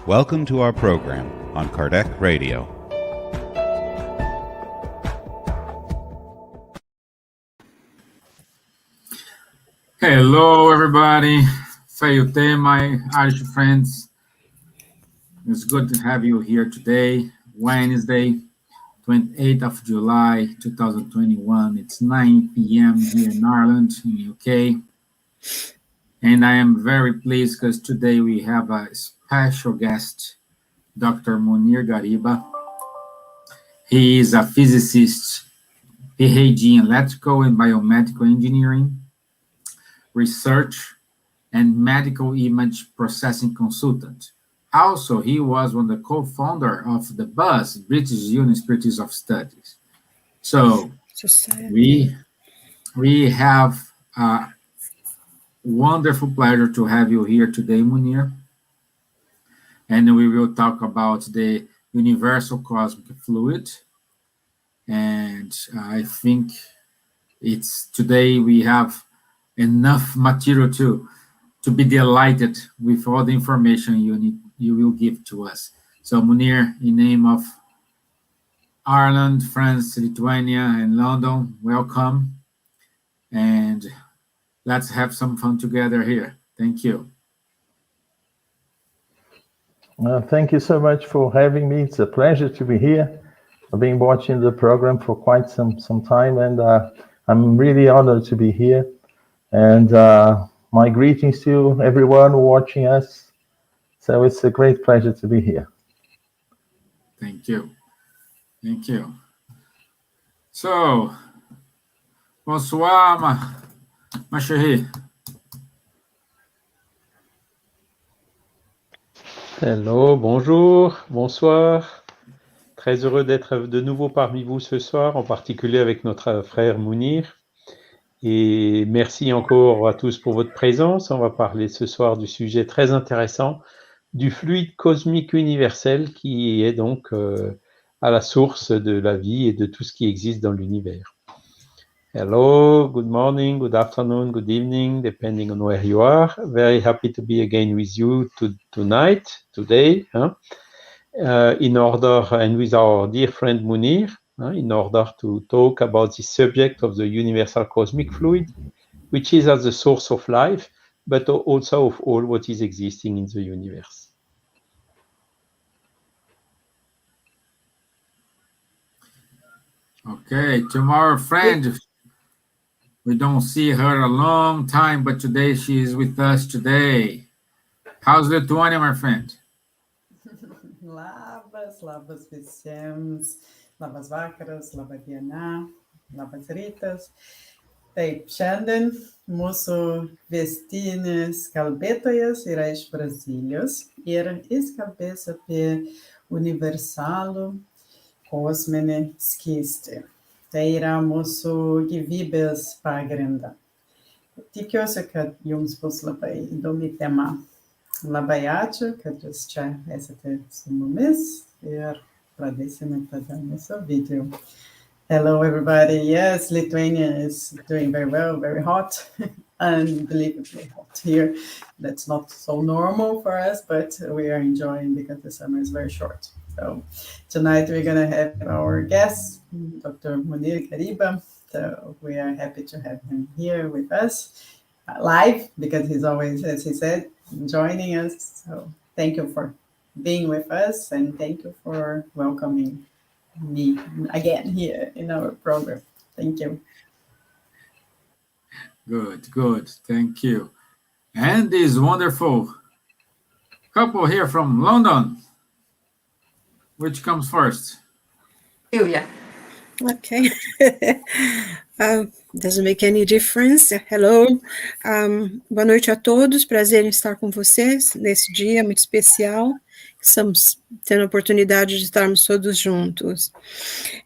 Welcome to our program on Kardec Radio. Hello, everybody. Feiute, my Irish friends. It's good to have you here today, Wednesday, 28th of July, 2021. It's 9 p.m. here in Ireland, in the UK. And I am very pleased because today we have a special guest, Dr. Munir Gariba. He is a physicist, PhD in electrical and biomedical engineering, research, and medical image processing consultant. Also, he was one of the co-founder of the BUZZ, British Institute of Studies. So we have a wonderful pleasure to have you here today, Munir. And we will talk about the universal cosmic fluid. And I think today we have enough material to be delighted with all the information you will give to us. So Munir, in name of Ireland, France, Lithuania, and London, welcome. And let's have some fun together here. Thank you. Thank you so much for having me. It's a pleasure to be here. I've been watching the program for quite some time, and I'm really honored to be here. And my greetings to everyone watching us. So it's a great pleasure to be here. Thank you. Thank you. So, bonsoir, ma chérie. Hello, bonjour, bonsoir. Très heureux d'être de nouveau parmi vous ce soir, en particulier avec notre frère Munir. Et merci encore à tous pour votre présence. On va parler ce soir du sujet très intéressant du fluide cosmique universel qui est donc à la source de la vie et de tout ce qui existe dans l'univers. Hello, good morning, good afternoon, good evening, depending on where you are. Very happy to be again with you today, in order, and with our dear friend Munir, in order to talk about the subject of the universal cosmic fluid, which is at the source of life, but also of all what is existing in the universe. Okay, tomorrow, friend. We don't see her a long time, but today she is with us today. How's Lithuania, my friend? Labas visiems, labas vakaras, laba diena, labas rytas. Taip, šiandien mūsų vestinis kalbėtojas yra iš Brazilijos ir jis kalbės apie universalų kosminį skystį. Tai yra mūsų gyvybės pagrindą. Tikiuosi, kad jums bus labai įdomi tema. Labai ačiū, kad jūs čia esate su mumis ir pradėsime tada mūsų video. Hello, everybody. Yes, Lithuania is doing very well, very hot, unbelievably hot here. That's not so normal for us, but we are enjoying because the summer is very short. So tonight we're going to have our guest, Dr. Munir Gariba. So we are happy to have him here with us live because he's always, as he said, joining us. So thank you for being with us and thank you for welcoming me again here in our program. Thank you. Good. Thank you. And this wonderful couple here from London. Which comes first? Silvia. Okay. Doesn't make any difference. Hello. Boa noite a todos. Prazer em estar com vocês nesse dia muito especial. Estamos tendo a oportunidade de estarmos todos juntos.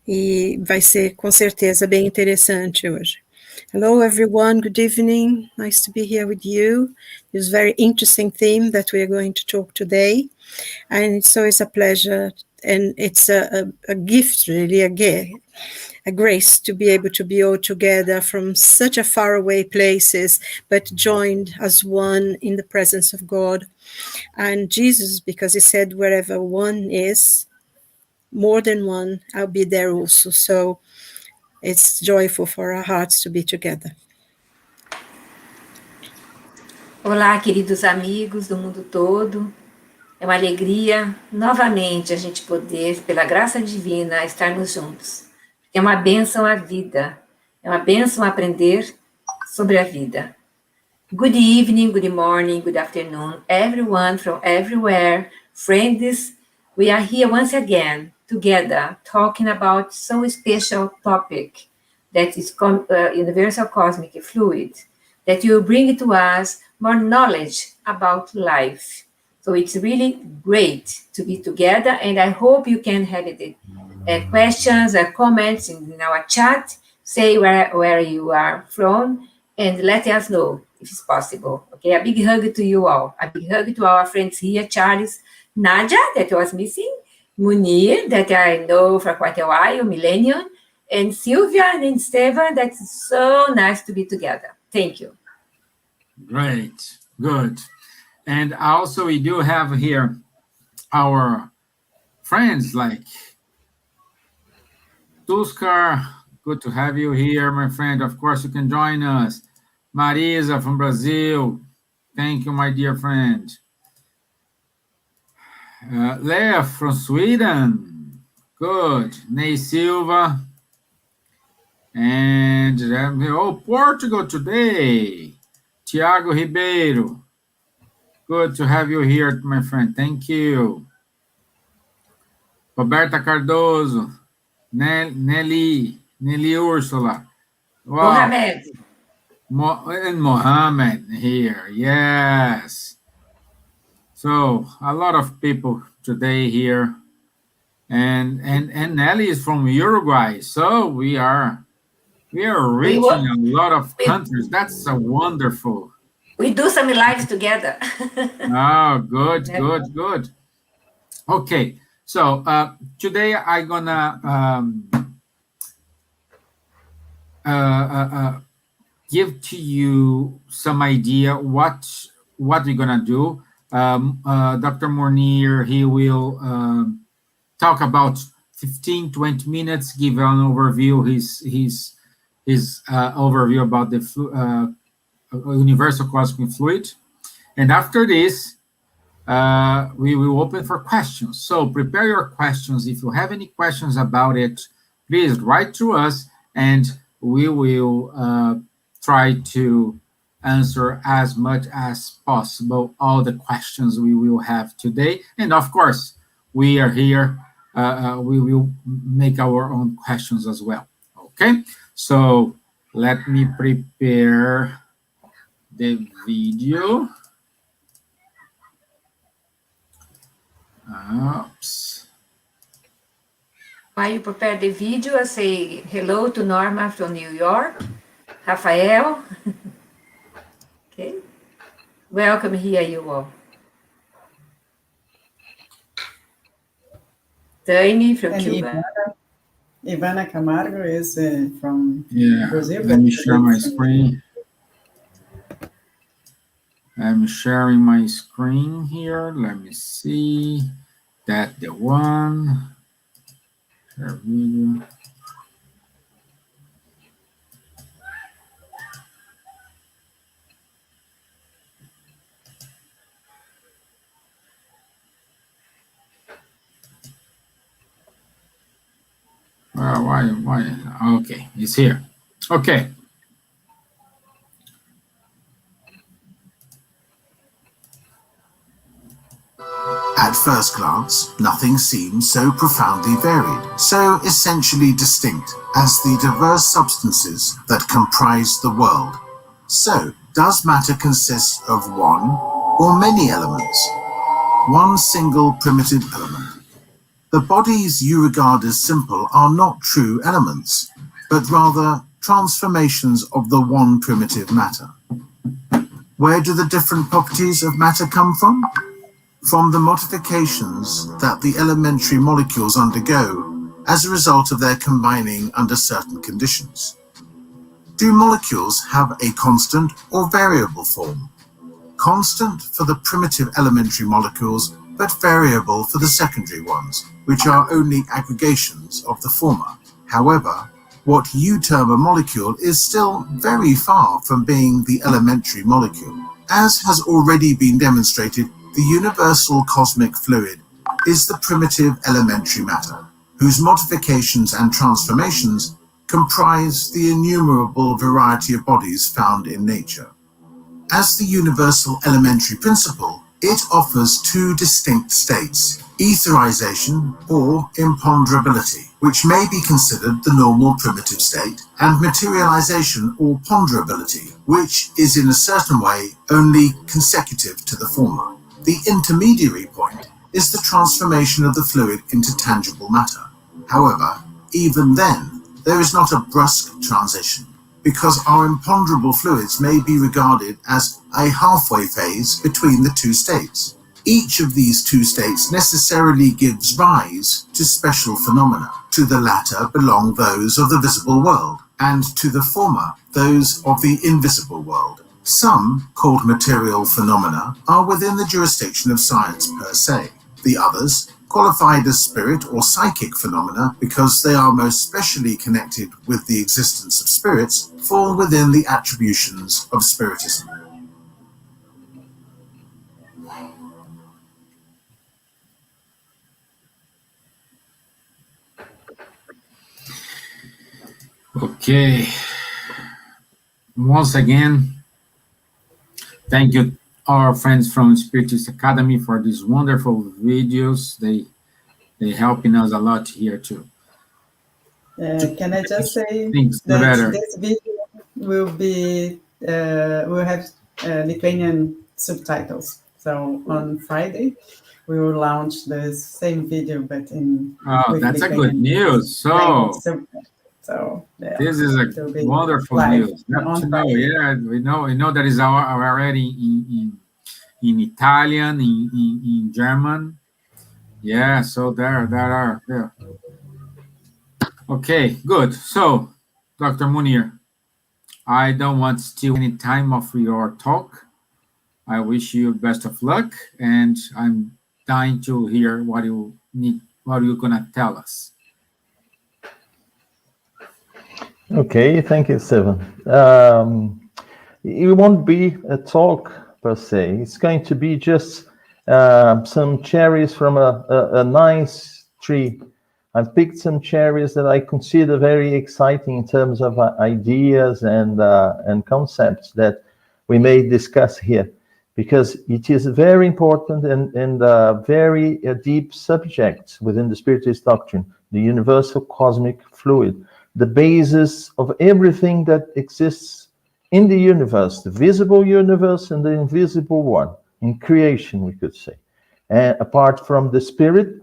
E vai ser, com certeza, bem interessante hoje. Hello, everyone. Good evening. Nice to be here with you. It's a very interesting theme that we are going to talk today. And it's always a pleasure and it's a gift, really, a grace to be able to be all together from such a far away places, but joined as one in the presence of God and Jesus, because he said, wherever one is, more than one, I'll be there also. So it's joyful for our hearts to be together. Olá, queridos amigos do mundo todo. É uma alegria, novamente, a gente poder, pela graça divina, estarmos juntos. É uma bênção a vida. É uma bênção aprender sobre a vida. Good evening, good morning, good afternoon, everyone from everywhere. Friends, we are here once again, together, talking about some special topic that is universal cosmic fluid, that will bring to us more knowledge about life. So it's really great to be together, and I hope you can have questions or comments in our chat. Say where you are from, and let us know if it's possible. Okay, a big hug to you all. A big hug to our friends here, Charles, Nadja, that was missing, Munir, that I know for quite a while, Millennium, and Silvia and Stevan. That's so nice to be together. Thank you. Great, good. And also we do have here our friends like Tuskar. Good to have you here, my friend. Of course, you can join us. Marisa from Brazil. Thank you, my dear friend. Leah from Sweden. Good. Ney Silva. And Portugal today. Tiago Ribeiro. Good to have you here, my friend. Thank you. Roberta Cardoso. Nelly Ursula. Wow. Mohamed. And Mohammed here, yes. So a lot of people today here, and Nelly is from Uruguay. So we are reaching a lot of countries. That's so wonderful. We do some lives together. Oh, good. Okay, so today I'm gonna give to you some idea what we're gonna do. Dr. Munir, he will talk about 15-20 minutes, give an overview, his overview about the universal cosmic fluid, and after this, we will open for questions. So prepare your questions. If you have any questions about it, please write to us, and we will try to answer as much as possible all the questions we will have today. And of course, we are here. We will make our own questions as well. Okay, so let me prepare the video. Oops. While you prepare the video, I say hello to Norma from New York, Rafael. Okay, welcome here, you all. Tony from Cuba. Ivana Camargo is from Brazil. Let me share my screen. I'm sharing my screen here. Let me see. That the one. Share video. Why? Okay, it's here. Okay. At first glance, nothing seems so profoundly varied, so essentially distinct as the diverse substances that comprise the world. So, does matter consist of one or many elements? One single primitive element? The bodies you regard as simple are not true elements, but rather transformations of the one primitive matter. Where do the different properties of matter come from? from the modifications that the elementary molecules undergo as a result of their combining under certain conditions. Do molecules have a constant or variable form? Constant for the primitive elementary molecules, but variable for the secondary ones, which are only aggregations of the former. However, what you term a molecule is still very far from being the elementary molecule. As has already been demonstrated, the universal cosmic fluid is the primitive elementary matter, whose modifications and transformations comprise the innumerable variety of bodies found in nature. As the universal elementary principle, it offers two distinct states, etherization or imponderability, which may be considered the normal primitive state, and materialization or ponderability, which is in a certain way only consecutive to the former. The intermediary point is the transformation of the fluid into tangible matter. However, even then, there is not a brusque transition, because our imponderable fluids may be regarded as a halfway phase between the two states. Each of these two states necessarily gives rise to special phenomena. To the latter belong those of the visible world, and to the former those of the invisible world. Some, called material phenomena, are within the jurisdiction of science per se. The others, qualified as spirit or psychic phenomena because they are most specially connected with the existence of spirits, fall within the attributions of spiritism. Okay. Once again, thank you, our friends from Spiritist Academy, for these wonderful videos. They're helping us a lot here too. Can I just say things that this video will be will have Lithuanian subtitles. So on Friday, we will launch the same video, but in that's a good news. So yeah, this is a wonderful news. To know, yeah, we know that is already in Italian, in German. Yeah, so there are. Okay, good. So, Dr. Munir, I don't want to steal any time of your talk. I wish you best of luck, and I'm dying to hear what you're gonna tell us. Okay, thank you, Stevan. It won't be a talk per se. It's going to be just some cherries from a nice tree. I've picked some cherries that I consider very exciting in terms of ideas and concepts that we may discuss here, because it is a very important and very deep subject within the Spiritist doctrine, the universal cosmic fluid, the basis of everything that exists in the universe, the visible universe and the invisible one, in creation, we could say. And apart from the spirit,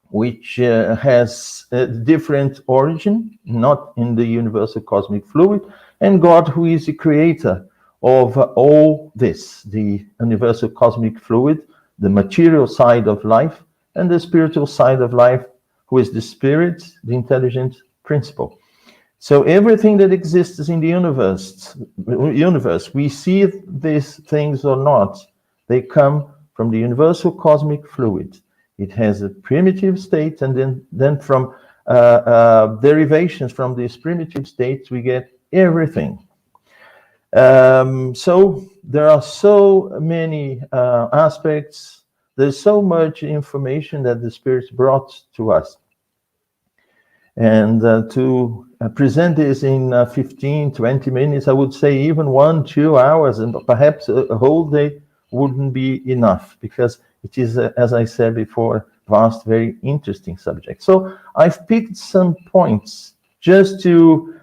which has a different origin, not in the universal cosmic fluid, and God, who is the creator of all this, the universal cosmic fluid, the material side of life, and the spiritual side of life, who is the spirit, the intelligent principle. So everything that exists in the universe, we see these things or not, they come from the universal cosmic fluid. It has a primitive state, and then from derivations from these primitive states, we get everything. So there are so many aspects. There's so much information that the Spirit brought to us. And to present this in 15, 20 minutes, I would say even 1-2 hours, and perhaps a whole day wouldn't be enough, because it is, as I said before, vast, very interesting subject. So I've picked some points just to,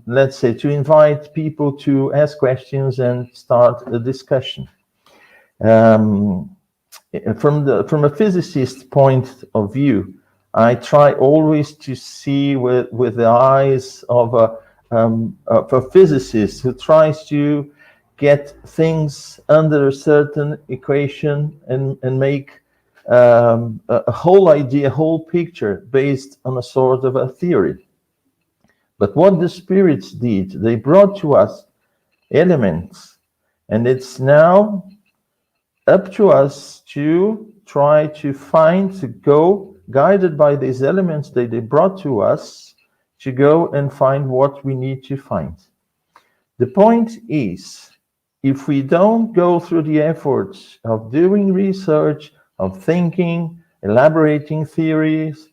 let's say, to invite people to ask questions and start a discussion. From a physicist point of view, I try always to see with the eyes of a physicist who tries to get things under a certain equation and make a whole idea, a whole picture based on a sort of a theory. But what the spirits did, they brought to us elements, and it's now up to us to try to find, to go, guided by these elements that they brought to us, to go and find what we need to find. The point is, if we don't go through the efforts of doing research, of thinking, elaborating theories,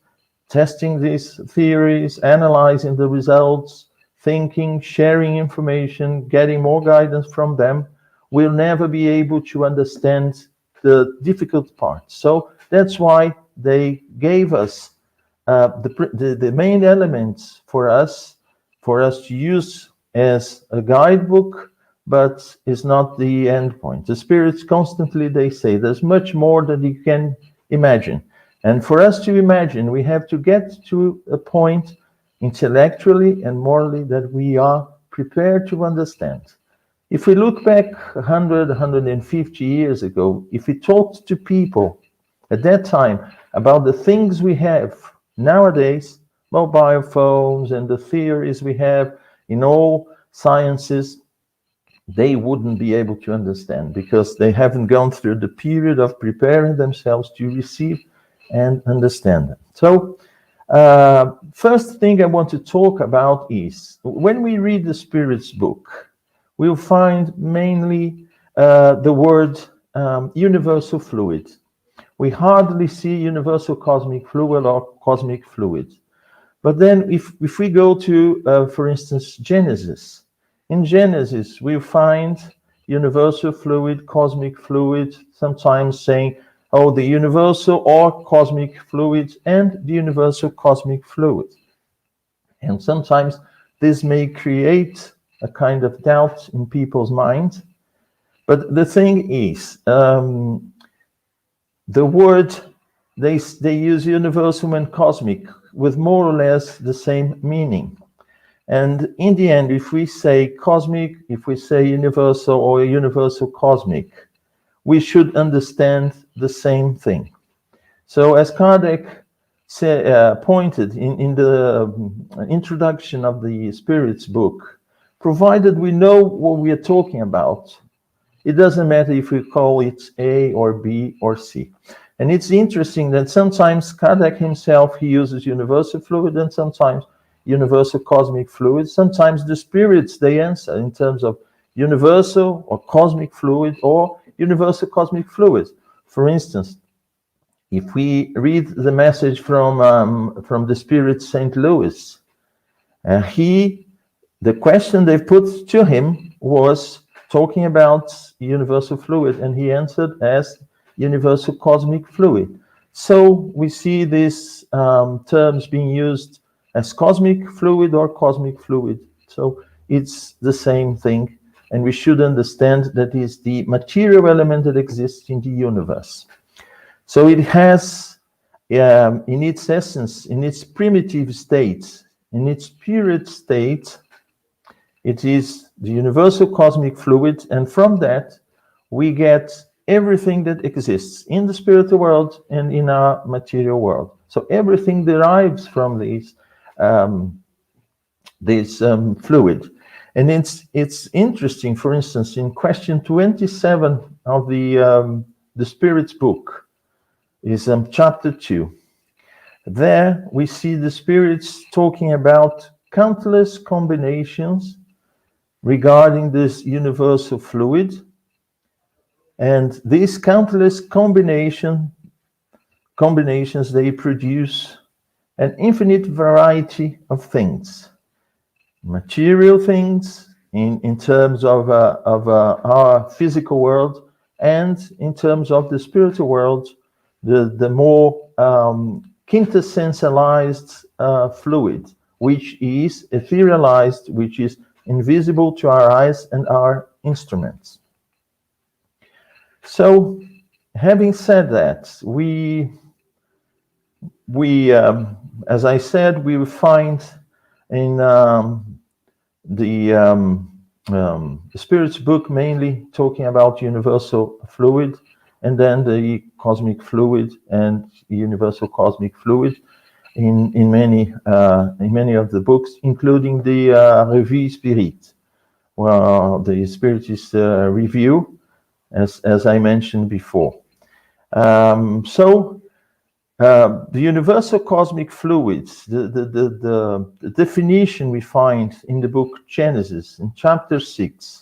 testing these theories, analyzing the results, thinking, sharing information, getting more guidance from them, we'll never be able to understand the difficult parts. So that's why they gave us the main elements for us to use as a guidebook, but it's not the end point. The spirits constantly, they say, there's much more than you can imagine. And for us to imagine, we have to get to a point intellectually and morally that we are prepared to understand. If we look back 100, 150 years ago, if we talked to people at that time about the things we have nowadays, mobile phones and the theories we have in all sciences, they wouldn't be able to understand because they haven't gone through the period of preparing themselves to receive and understand them. So, first thing I want to talk about is when we read the Spirit's book, we'll find mainly the word universal fluid. We hardly see universal cosmic fluid or cosmic fluid. But then if we go to, for instance, Genesis, in Genesis, we find universal fluid, cosmic fluid, sometimes saying, oh, the universal or cosmic fluid and the universal cosmic fluid. And sometimes this may create a kind of doubt in people's minds. But the thing is, the word, they use universal and cosmic with more or less the same meaning. And in the end, if we say cosmic, if we say universal or universal cosmic, we should understand the same thing. So as Kardec pointed in the introduction of the Spirit's book, provided we know what we are talking about, it doesn't matter if we call it A or B or C. And it's interesting that sometimes Kardec himself, he uses universal fluid and sometimes universal cosmic fluid. Sometimes the spirits, they answer in terms of universal or cosmic fluid or universal cosmic fluid. For instance, if we read the message from the Spirit St. Louis, the question they put to him was talking about universal fluid, and he answered as universal cosmic fluid. So we see these terms being used as cosmic fluid or cosmic fluid. So it's the same thing, and we should understand that is the material element that exists in the universe. So it has, in its essence, in its primitive state, in its purest state, it is the universal cosmic fluid, and from that we get everything that exists in the spiritual world and in our material world. So everything derives from this fluid. And it's interesting, for instance, in question 27 of the Spirit's book, is chapter 2. There we see the Spirits talking about countless combinations regarding this universal fluid. And these countless combinations, they produce an infinite variety of things. Material things in terms of our physical world, and in terms of the spiritual world, the more quintessentialized fluid, which is etherealized, which is invisible to our eyes and our instruments. So, having said that, we as I said, we will find in the Spirit's book mainly talking about universal fluid, and then the cosmic fluid and universal cosmic fluid in many of the books, including the Revue Spirit, well, the Spiritist review, as I mentioned before. The universal cosmic fluids, the definition we find in the book Genesis in chapter 6,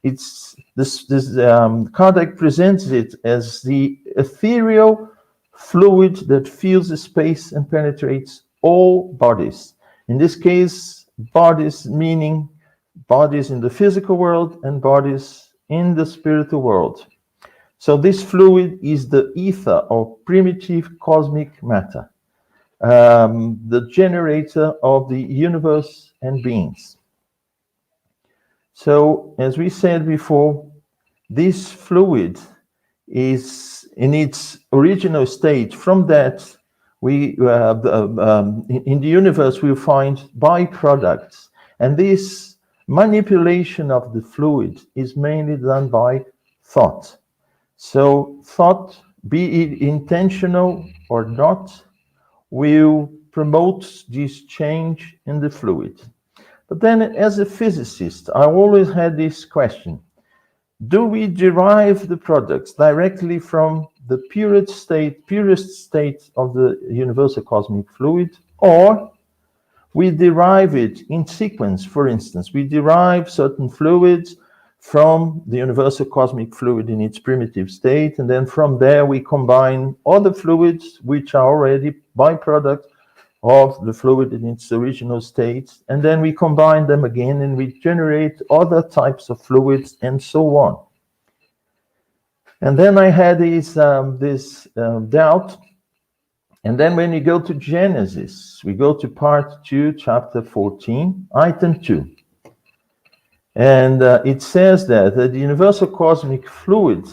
it's Kardec presents it as the ethereal fluid that fills the space and penetrates all bodies. In this case, bodies meaning bodies in the physical world and bodies in the spiritual world. So this fluid is the ether or primitive cosmic matter, the generator of the universe and beings. So, as we said before, this fluid is in its original state. From that, we in the universe we'll find byproducts, and this manipulation of the fluid is mainly done by thought. So thought, be it intentional or not, will promote this change in the fluid. But then as a physicist, I always had this question: do we derive the products directly from the purest state of the universal cosmic fluid, or we derive it in sequence? For instance, we derive certain fluids from the universal cosmic fluid in its primitive state, and then from there we combine other fluids which are already byproduct of the fluid in its original state, and then we combine them again and we generate other types of fluids, and so on. And then I had this doubt, and then when you go to Genesis, we go to part 2, chapter 14, item 2. And it says that the universal cosmic fluid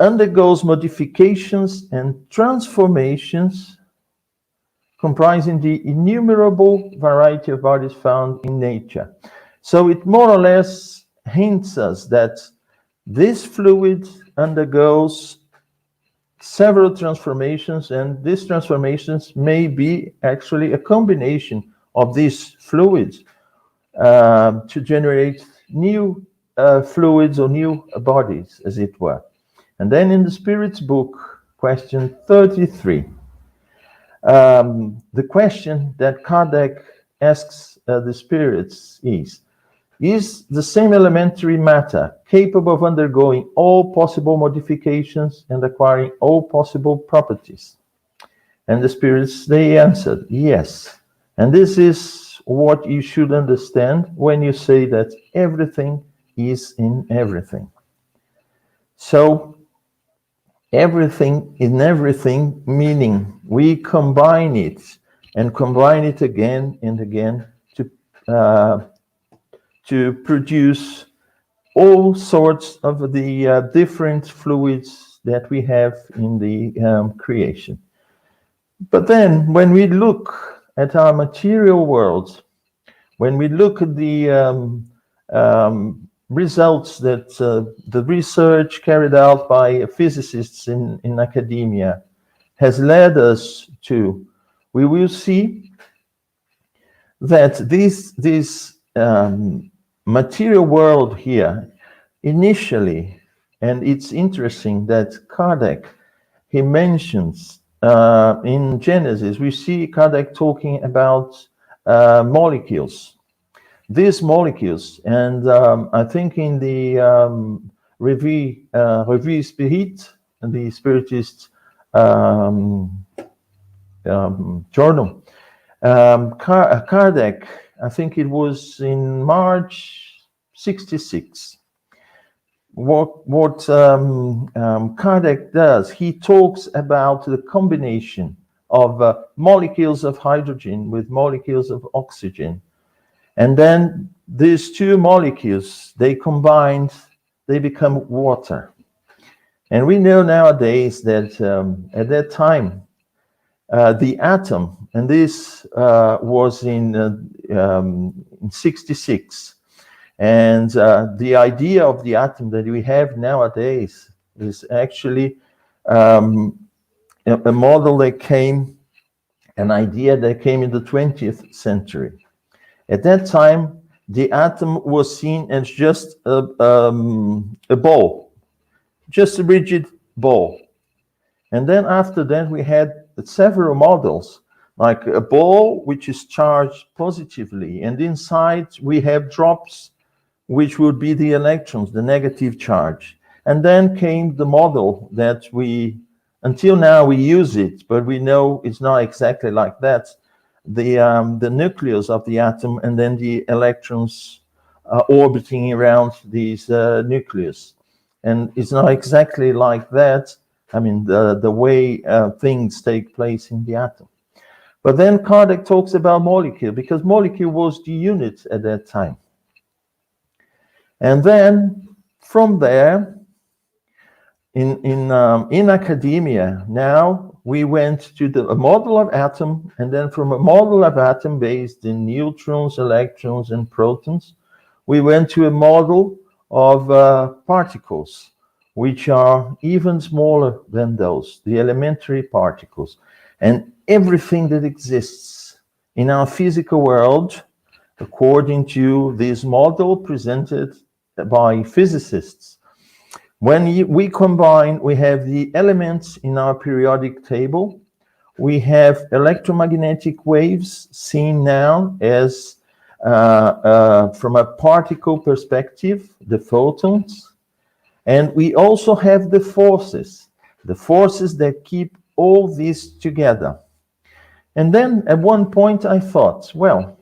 undergoes modifications and transformations comprising the innumerable variety of bodies found in nature. So it more or less hints us that this fluid undergoes several transformations, and these transformations may be actually a combination of these fluids to generate new fluids or new bodies, as it were. And then in the Spirit's book, question 33, the question that Kardec asks the spirits is the same elementary matter capable of undergoing all possible modifications and acquiring all possible properties? And the spirits, they answered, yes. And this is what you should understand when you say that everything is in everything. So, everything in everything, meaning we combine it and combine it again and again to produce all sorts of the different fluids that we have in the creation. But then, when we look at our material world, when we look at the results that the research carried out by physicists in academia has led us to, we will see that this material world here, initially, and it's interesting that Kardec, he mentions in Genesis, we see Kardec talking about molecules. These molecules, and I think in the Revue Spirit, the Spiritist journal, Kardec, I think it was in March 66. What Kardec does, he talks about the combination of molecules of hydrogen with molecules of oxygen. And then these two molecules, they combined, they become water. And we know nowadays that at that time, the atom, and this was in 66, And the idea of the atom that we have nowadays is actually a model that came, an idea that came in the 20th century. At that time, the atom was seen as just a ball, just a rigid ball. And then after that, we had several models, like a ball which is charged positively, and inside we have drops which would be the electrons, the negative charge. And then came the model that we, until now we use it, but we know it's not exactly like that. The nucleus of the atom, and then the electrons orbiting around these nucleus. And it's not exactly like that. I mean, the way things take place in the atom. But then Kardec talks about molecule, because molecule was the unit at that time. And then from there, in academia, now we went to a model of atom, and then from a model of atom based in neutrons, electrons, and protons, we went to a model of particles, which are even smaller than those, the elementary particles. And everything that exists in our physical world, according to this model presented by physicists, when we combine, we have the elements in our periodic table, we have electromagnetic waves seen now as from a particle perspective, the photons, and we also have the forces that keep all this together. And then at one point I thought, well,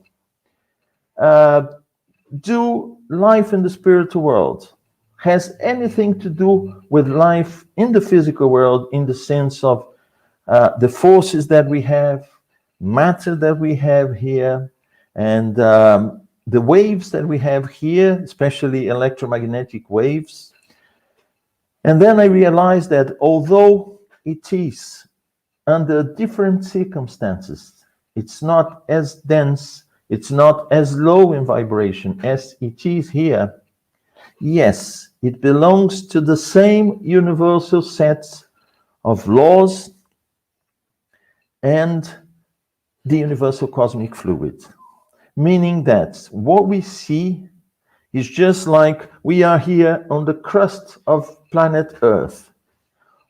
do life in the spiritual world has anything to do with life in the physical world, in the sense of the forces that we have, matter that we have here, and the waves that we have here, especially electromagnetic waves? And then I realized that although it is under different circumstances, it's not as dense, it's not as low in vibration as it is here, yes, it belongs to the same universal sets of laws and the universal cosmic fluid. Meaning that what we see is just like we are here on the crust of planet Earth.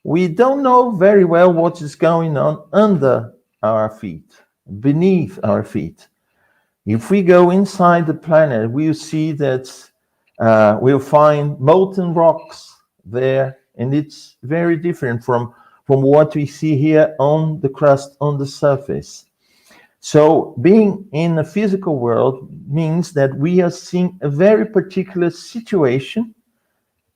We don't know very well what is going on under our feet, beneath our feet. If we go inside the planet, we'll see that we'll find molten rocks there, and it's very different from what we see here on the crust, on the surface. So being in the physical world means that we are seeing a very particular situation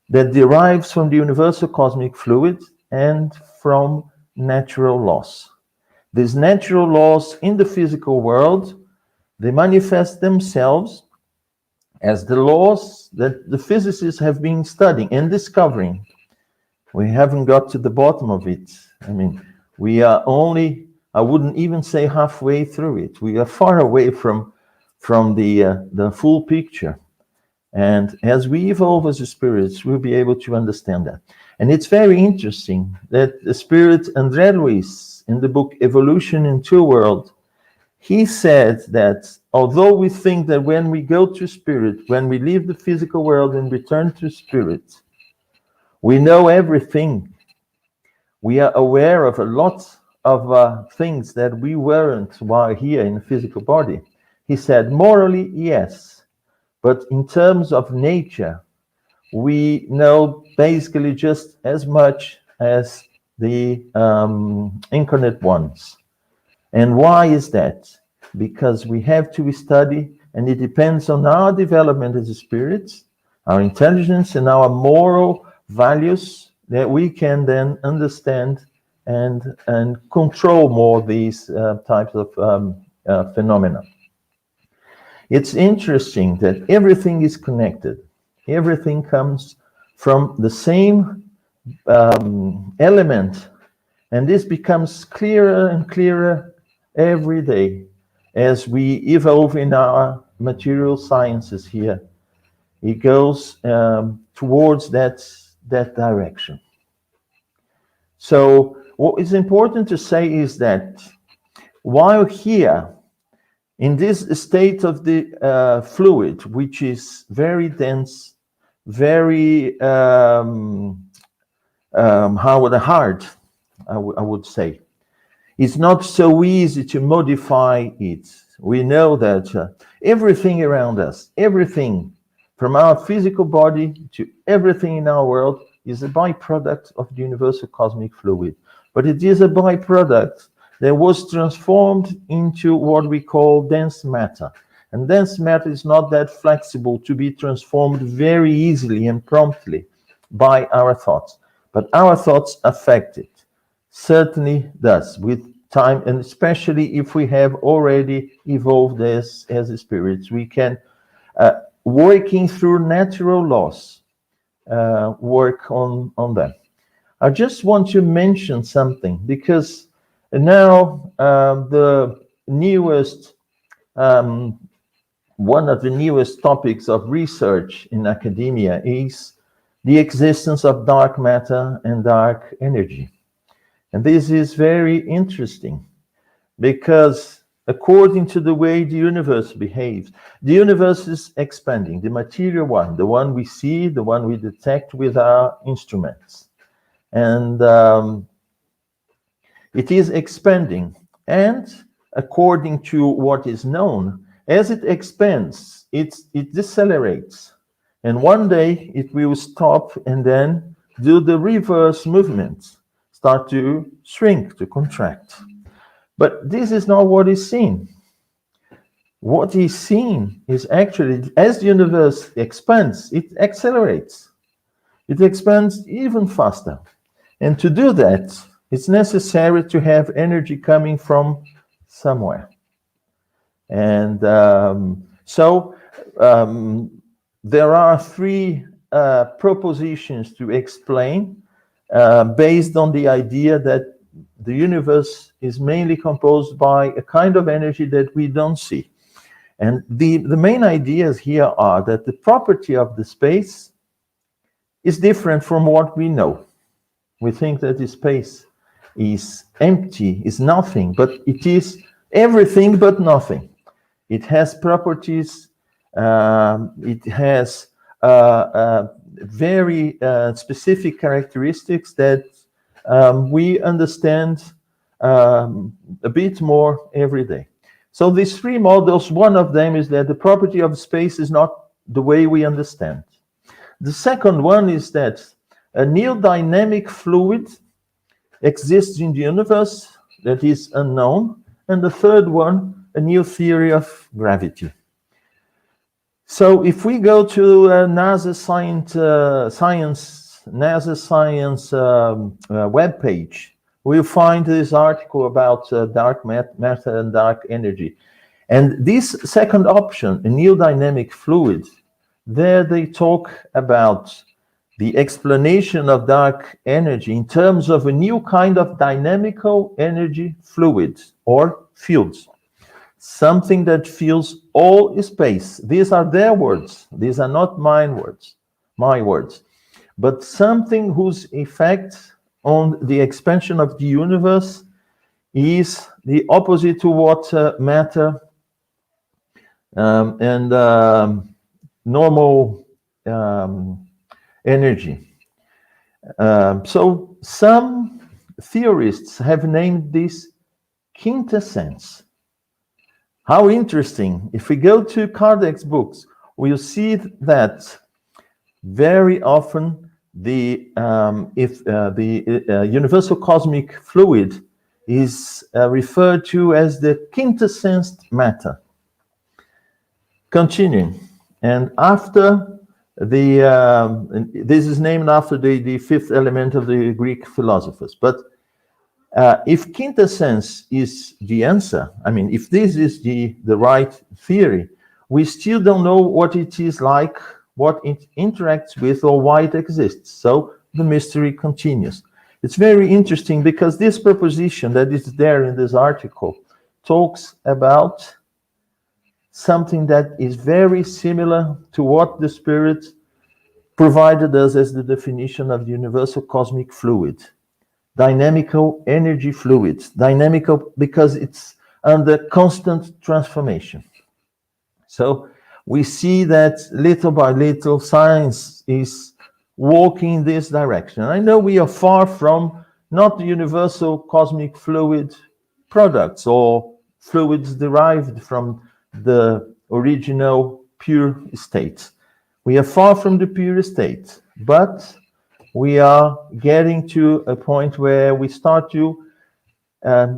that derives from the universal cosmic fluid and from natural laws. These natural laws in the physical world, they manifest themselves as the laws that the physicists have been studying and discovering. We haven't got to the bottom of it. I mean, we are only, I wouldn't even say halfway through it. We are far away from the full picture. And as we evolve as spirits, we'll be able to understand that. And it's very interesting that the spirit André Luiz, in the book Evolution in Two Worlds, he said that although we think that when we go to spirit, when we leave the physical world and return to spirit, we know everything. We are aware of a lot of things that we weren't while here in the physical body. He said, morally, yes. But in terms of nature, we know basically just as much as the incarnate ones. And why is that? Because we have to study, and it depends on our development as spirits, our intelligence, and our moral values, that we can then understand and control more these types of phenomena. It's interesting that everything is connected. Everything comes from the same element, and this becomes clearer and clearer every day as we evolve in our material sciences here. it goes towards that direction. So what is important to say is that while here, in this state of the fluid, which is very dense, very hard, I would say, it's not so easy to modify it. We know that everything around us, everything from our physical body to everything in our world is a byproduct of the universal cosmic fluid. But it is a byproduct that was transformed into what we call dense matter. And dense matter is not that flexible to be transformed very easily and promptly by our thoughts. But our thoughts affect it. Certainly does, with time, and especially if we have already evolved as spirits. We can, working through natural laws, work on them. I just want to mention something, because now the newest, one of the newest topics of research in academia is the existence of dark matter and dark energy. And this is very interesting, because according to the way the universe behaves, the universe is expanding, the material one, the one we see, the one we detect with our instruments. And it is expanding. And according to what is known, as it expands, it decelerates. And one day it will stop and then do the reverse movement, start to shrink, to contract. But this is not what is seen. What is seen is actually, as the universe expands, it accelerates. It expands even faster. And to do that, it's necessary to have energy coming from somewhere. And there are three propositions to explain based on the idea that the universe is mainly composed by a kind of energy that we don't see. And the main ideas here are that the property of the space is different from what we know. We think that the space is empty, is nothing, but it is everything but nothing. It has properties, it has very specific characteristics that we understand a bit more every day. So these three models, one of them is that the property of space is not the way we understand. The second one is that a new dynamic fluid exists in the universe that is unknown. And the third one, a new theory of gravity. So if we go to NASA Science webpage, we'll find this article about dark matter and dark energy. And this second option, a new dynamic fluid, there they talk about the explanation of dark energy in terms of a new kind of dynamical energy fluid or fields. Something that fills all space. These are their words. These are not my words. But something whose effect on the expansion of the universe is the opposite to what matter and normal energy. So some theorists have named this quintessence. How interesting. If we go to Kardec's books, we'll see that very often the universal cosmic fluid is referred to as the quintessence matter. Continuing, and after this is named after the fifth element of the Greek philosophers. But if quintessence is the answer, I mean, if this is the right theory, we still don't know what it is like, what it interacts with, or why it exists. So the mystery continues. It's very interesting because this proposition that is there in this article talks about something that is very similar to what the Spirit provided us as the definition of the universal cosmic fluid. Dynamical energy fluids. Dynamical because it's under constant transformation. So we see that little by little science is walking in this direction. I know we are far from not the universal cosmic fluid products or fluids derived from the original pure state. We are far from the pure state, but we are getting to a point where we start to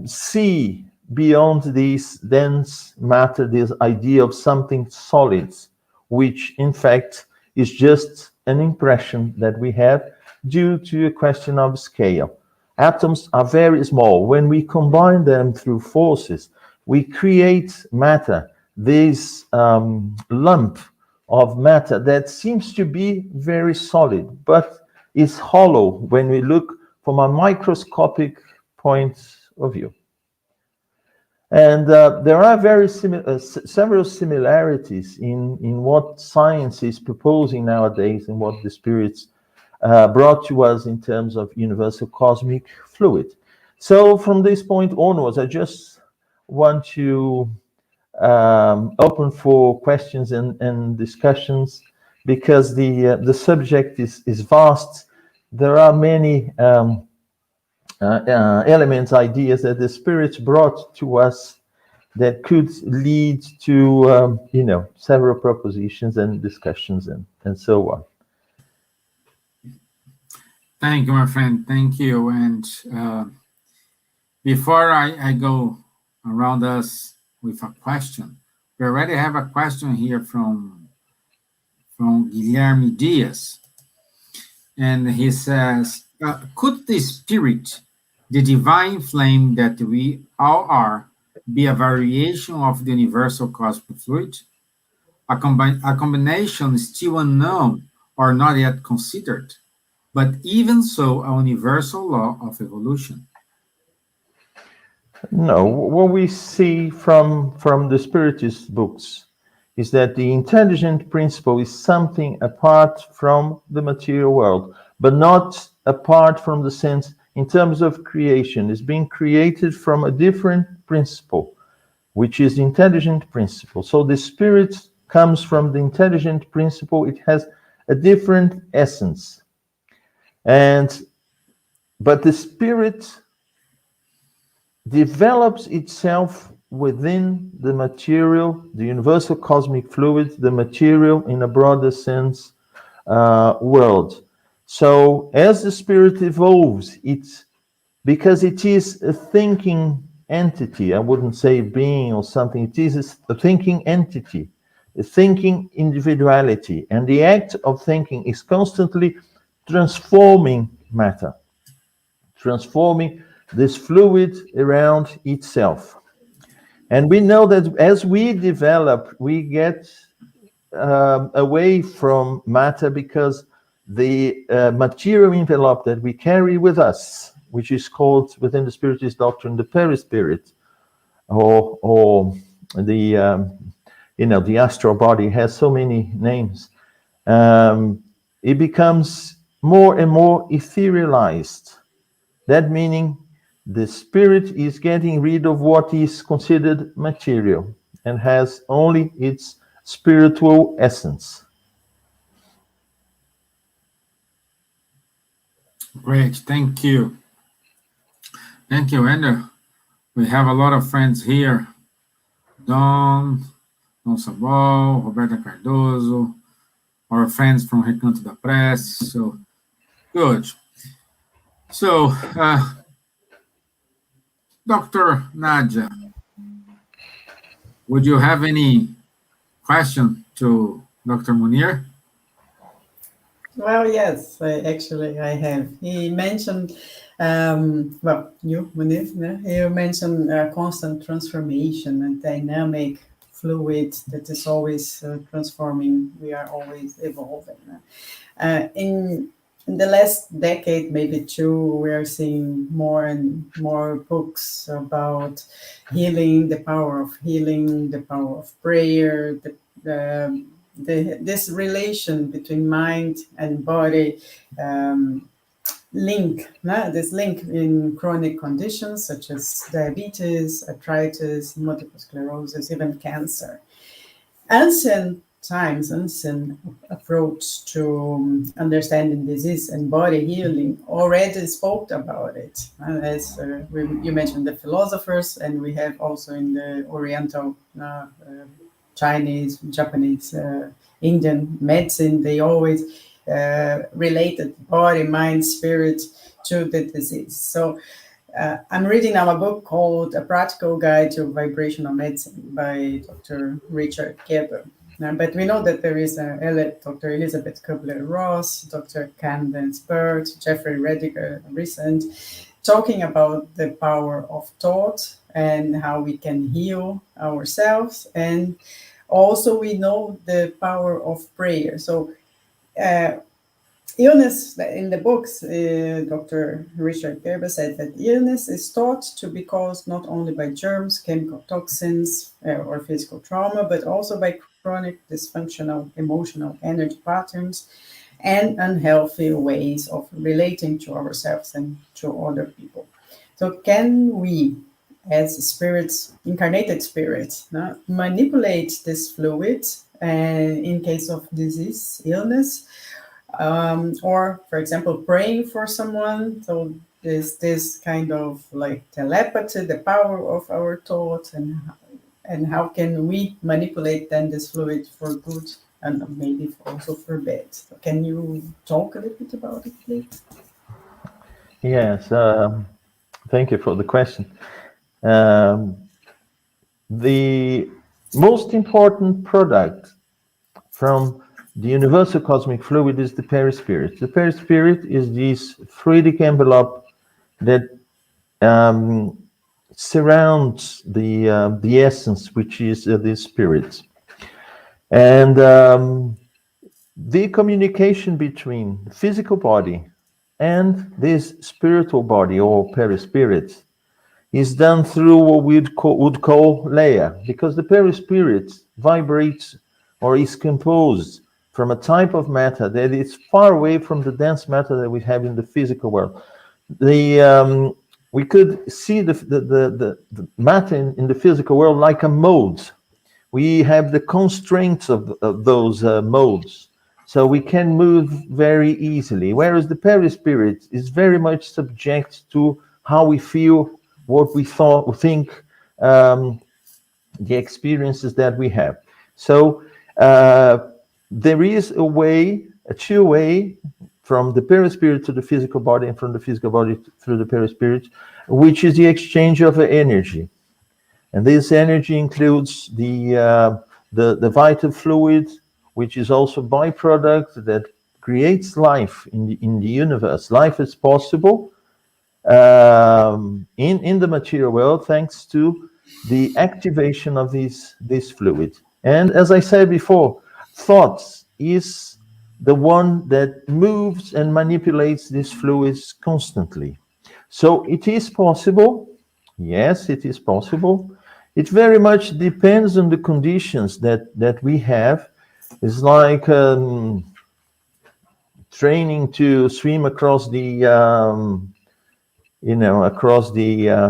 see beyond this dense matter, this idea of something solid, which in fact is just an impression that we have due to a question of scale. Atoms are very small. When we combine them through forces, we create matter, this lump of matter that seems to be very solid, but is hollow when we look from a microscopic point of view. And there are several similarities in what science is proposing nowadays and what the spirits brought to us in terms of universal cosmic fluid. So from this point onwards, I just want to open for questions and discussions, because the subject is vast. There are many elements, ideas that the spirits brought to us that could lead to several propositions and discussions and so on. Thank you, my friend. Thank you. And before I go around us with a question, we already have a question here from Guilherme Diaz. And he says, could the spirit, the divine flame that we all are, be a variation of the universal cosmic fluid? A combination still unknown or not yet considered, but even so, a universal law of evolution? No, what we see from the Spiritist books is that the intelligent principle is something apart from the material world, but not apart from the sense in terms of creation. It's being created from a different principle, which is the intelligent principle. So the spirit comes from the intelligent principle. It has a different essence. But the spirit develops itself within the material, the universal cosmic fluid, the material in a broader sense world. So as the spirit evolves, because it is a thinking entity, I wouldn't say being or something, it is a thinking entity, a thinking individuality, and the act of thinking is constantly transforming matter, transforming this fluid around itself. And we know that as we develop, we get away from matter, because the material envelope that we carry with us, which is called within the Spiritist doctrine the perispirit, or the astral body, has so many names. It becomes more and more etherealized. That meaning the spirit is getting rid of what is considered material and has only its spiritual essence. Great, thank you. Thank you, Andrew. We have a lot of friends here. Dom Sabol, Roberta Cardoso, our friends from Recanto da Prece. So, good. So, Dr. Nadja, would you have any question to Dr. Munir? Well, yes, actually I have. He mentioned, Munir, you mentioned constant transformation and dynamic fluid that is always transforming. We are always evolving. In in the last decade, maybe two, we are seeing more and more books about healing, the power of healing, the power of prayer, this relation between mind and body, this link in chronic conditions such as diabetes, arthritis, multiple sclerosis, even cancer. Ancient approach to understanding disease and body healing already spoke about it. As you mentioned the philosophers, and we have also in the Oriental, Chinese, Japanese, Indian medicine, they always related body, mind, spirit to the disease. So I'm reading now a book called A Practical Guide to Vibrational Medicine by Dr. Richard Gibbons. But we know that there is Dr. Elizabeth Kubler-Ross, Dr. Candace Burt, Jeffrey Rediger, recent, talking about the power of thought and how we can heal ourselves. And also we know the power of prayer. So illness, in the books, Dr. Richard Gerber said that illness is thought to be caused not only by germs, chemical toxins, or physical trauma, but also by chronic dysfunctional emotional energy patterns and unhealthy ways of relating to ourselves and to other people. So can we, as spirits, incarnated spirits, manipulate this fluid in case of disease, illness, or, for example, praying for someone? So there's this kind of like telepathy, the power of our thought, and how can we manipulate then this fluid for good and maybe also for bad? So can you talk a little bit about it, please? Yes, thank you for the question. The most important product from the universal cosmic fluid is the perispirit. The perispirit is this fluidic envelope that surrounds the essence, which is the spirit. And the communication between the physical body and this spiritual body, or perispirit, is done through what we would call layer, because the perispirit vibrates or is composed from a type of matter that is far away from the dense matter that we have in the physical world. We could see the matter in the physical world like a mold. We have the constraints of those molds, so we can move very easily, whereas the perispirit is very much subject to how we feel, what we think, the experiences that we have. So there is a two-way from the perispirit to the physical body, and from the physical body through the perispirit, which is the exchange of energy. And this energy includes the vital fluid, which is also a byproduct that creates life in the universe. Life is possible in the material world thanks to the activation of this fluid. And as I said before, thoughts is the one that moves and manipulates these fluids constantly. So it is possible. Yes, it is possible. It very much depends on the conditions that we have. It's like training to swim across the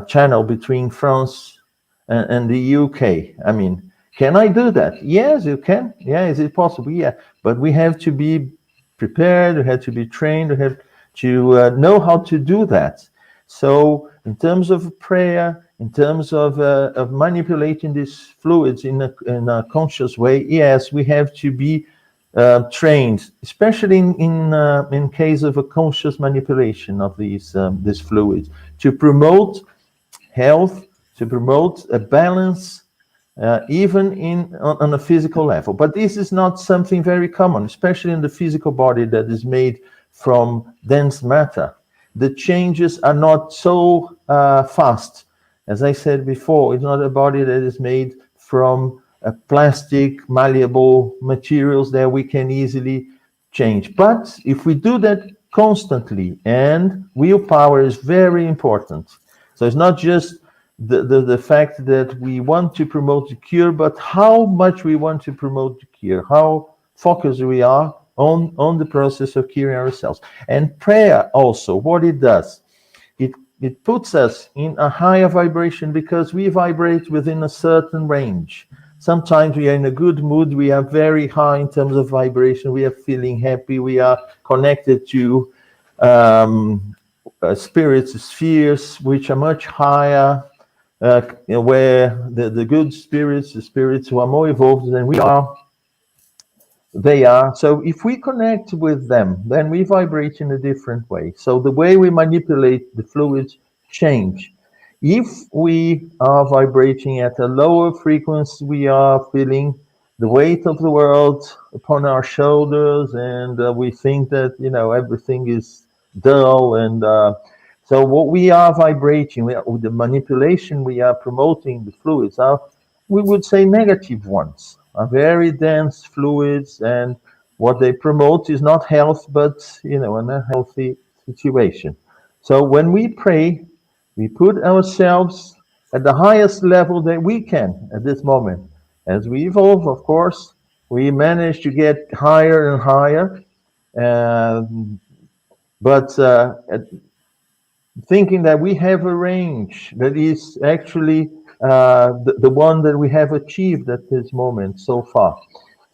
channel between France and the UK. I mean, can I do that? Yes, you can. Yeah, is it possible? Yeah, but we have to be prepared. We have to be trained. We have to know how to do that. So, in terms of prayer, in terms of manipulating these fluids in a conscious way, yes, we have to be trained, especially in case of a conscious manipulation of these fluids, to promote health, to promote a balance, even on a physical level. But this is not something very common, especially in the physical body that is made from dense matter. The changes are not so fast. As I said before, it's not a body that is made from plastic, malleable materials that we can easily change. But if we do that constantly, and willpower is very important. So it's not just the fact that we want to promote the cure, but how much we want to promote the cure, how focused we are on the process of curing ourselves. And prayer also, what it does, it puts us in a higher vibration because we vibrate within a certain range. Sometimes we are in a good mood, we are very high in terms of vibration, we are feeling happy, we are connected to spirits, spheres, which are much higher, where the good spirits, the spirits who are more evolved than we are, they are. So if we connect with them, then we vibrate in a different way. So the way we manipulate the fluids change. If we are vibrating at a lower frequency, we are feeling the weight of the world upon our shoulders, and we think that, everything is dull. And so what we are vibrating, with the manipulation we are promoting, the fluids are, we would say, negative ones, are very dense fluids, and what they promote is not health, but an unhealthy situation. So when we pray, we put ourselves at the highest level that we can at this moment. As we evolve, of course, we manage to get higher and higher, but thinking that we have a range that is actually the one that we have achieved at this moment so far.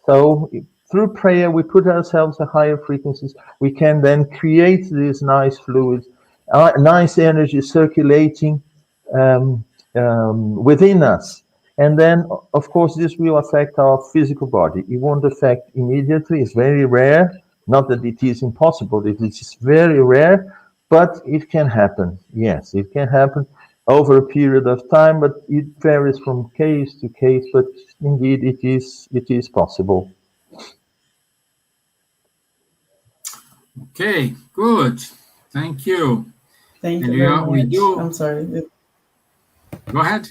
So through prayer, we put ourselves at higher frequencies. We can then create these nice fluids, nice energy circulating within us. And then, of course, this will affect our physical body. It won't affect immediately. It's very rare. Not that it is impossible. It is very rare, but it can happen. Yes, it can happen over a period of time, but it varies from case to case. But indeed, it is possible. Okay, good. Thank you. Thank And you very much. we do. I'm sorry. Go ahead.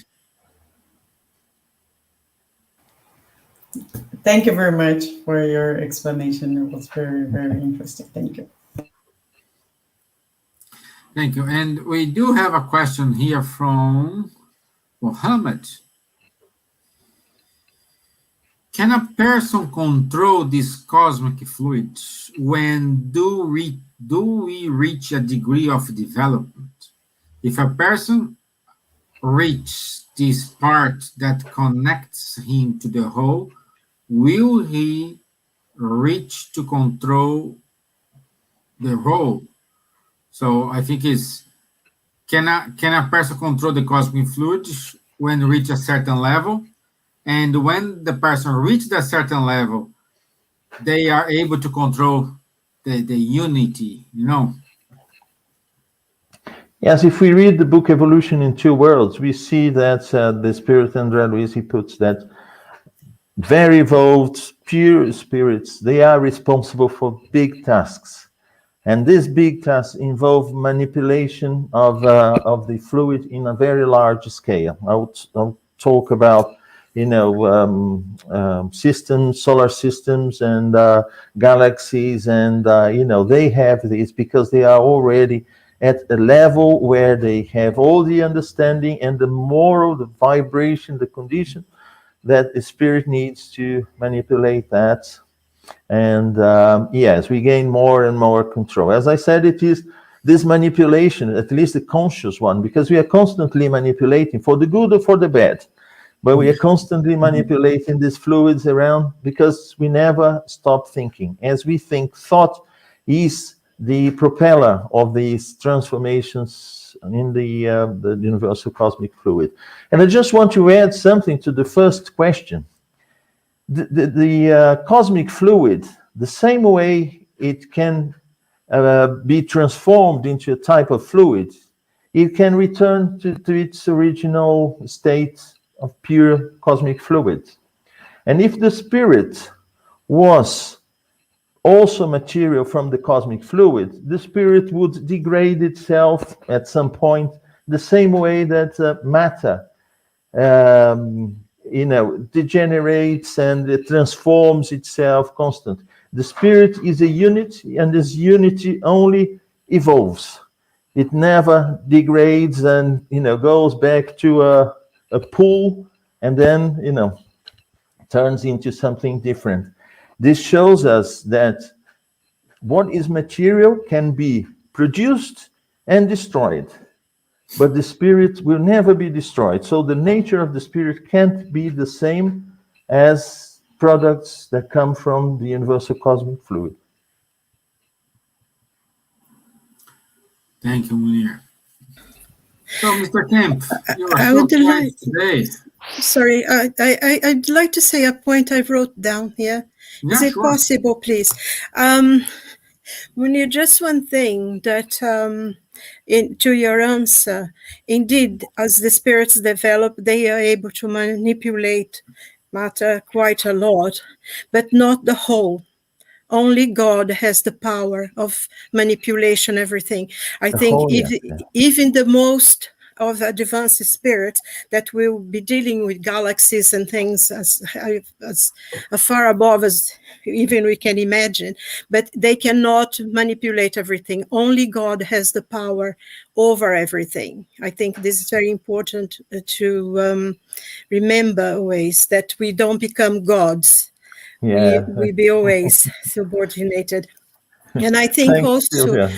Thank you very much for your explanation. It was very, very interesting. Thank you. Thank you. And we do have a question here from Mohammed. Can a person control these cosmic fluids when do we reach a degree of development? If a person reaches this part that connects him to the whole, will he reach to control the whole? So I think can a person control the cosmic fluids when reach a certain level? And when the person reaches a certain level, they are able to control the unity, Yes, if we read the book Evolution in Two Worlds, we see that the spirit André Luiz, he puts that very evolved, pure spirits, they are responsible for big tasks. And these big tasks involve manipulation of the fluid in a very large scale. I'll talk about systems, solar systems, and galaxies, and they have this because they are already at a level where they have all the understanding and the moral, the vibration, the condition that the spirit needs to manipulate that. And yes, we gain more and more control. As I said, it is this manipulation, at least the conscious one, because we are constantly manipulating for the good or for the bad. But we are constantly manipulating these fluids around because we never stop thinking. As we think, thought is the propeller of these transformations in the universal cosmic fluid. And I just want to add something to the first question. The cosmic fluid, the same way it can be transformed into a type of fluid, it can return to its original state of pure cosmic fluid. And if the spirit was also material from the cosmic fluid, the spirit would degrade itself at some point the same way that matter degenerates and it transforms itself constantly. the spirit is a unity, and this unity only evolves. It never degrades and, goes back to a pool and then, turns into something different. This shows us that what is material can be produced and destroyed, but the spirit will never be destroyed. So the nature of the spirit can't be the same as products that come from the universal cosmic fluid. Thank you, Munir. So, Mr. Kempf, you are I so would like. today. Sorry, I'd like to say a point I wrote down here. Yeah, Is it sure. possible, please? Munir, just one thing that to your answer, indeed, as the spirits develop, they are able to manipulate matter quite a lot, but not the whole. Only God has the power of manipulation, everything. I think even the most of advanced spirits that will be dealing with galaxies and things as far above as even we can imagine, but they cannot manipulate everything. Only God has the power over everything. I think this is very important to remember always, that we don't become gods. Yeah. We be always subordinated. And I think Thanks, also, Silvia.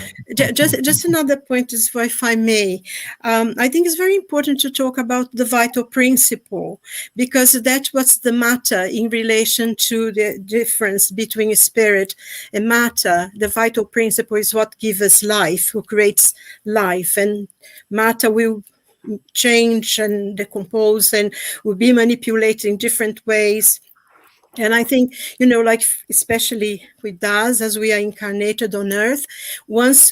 just another point is, if I may, I think it's very important to talk about the vital principle, because that's what's the matter in relation to the difference between spirit and matter. The vital principle is what gives us life, who creates life, and matter will change and decompose and will be manipulated in different ways. And I think, like especially with us, as we are incarnated on earth, once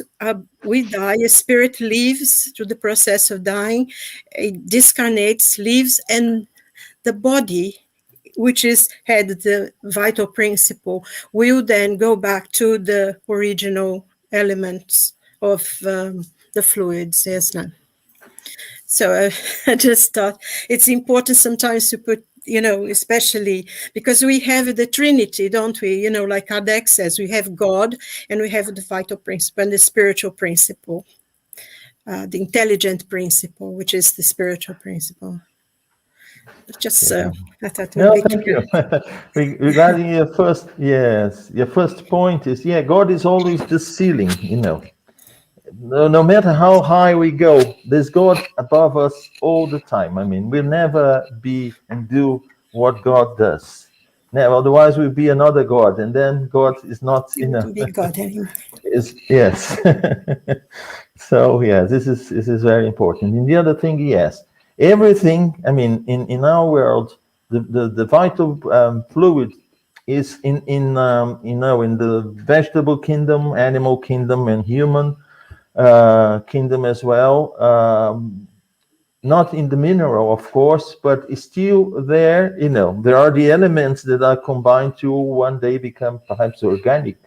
we die, a spirit leaves through the process of dying, it discarnates, leaves, and the body, which had the vital principle, will then go back to the original elements of the fluids. Yes, no. So I just thought it's important sometimes to put, especially because we have the Trinity, don't we? Like Kardec says, we have God and we have the vital principle and the spiritual principle, the intelligent principle, which is the spiritual principle. Just I thought it would be Thank you. Regarding your first point is, God is always the ceiling, No matter how high we go, there's God above us all the time. I mean, we'll never be and do what God does. Never, otherwise we'll be another God, and then God is not big God anymore. Yes. So this is very important. And the other thing, everything. I mean, in our world, the vital fluid is in the vegetable kingdom, animal kingdom, and human kingdom as well. Not in the mineral, of course, but it's still there. There are the elements that are combined to one day become perhaps organic.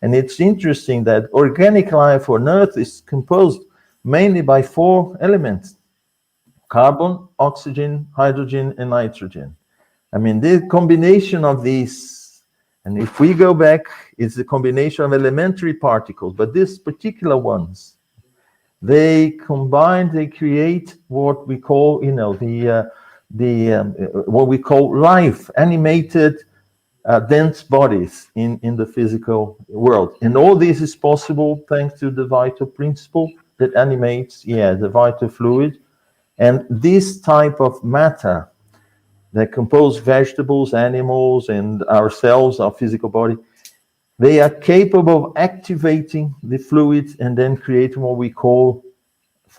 And it's interesting that organic life on Earth is composed mainly by 4 elements: carbon, oxygen, hydrogen, and nitrogen. I mean, the combination of these, and if we go back, it's a combination of elementary particles, but these particular ones, they combine, they create what we call, what we call life, animated, dense bodies in the physical world. And all this is possible thanks to the vital principle that animates, the vital fluid. And this type of matter that compose vegetables, animals, and ourselves, our physical body, they are capable of activating the fluid and then creating what we call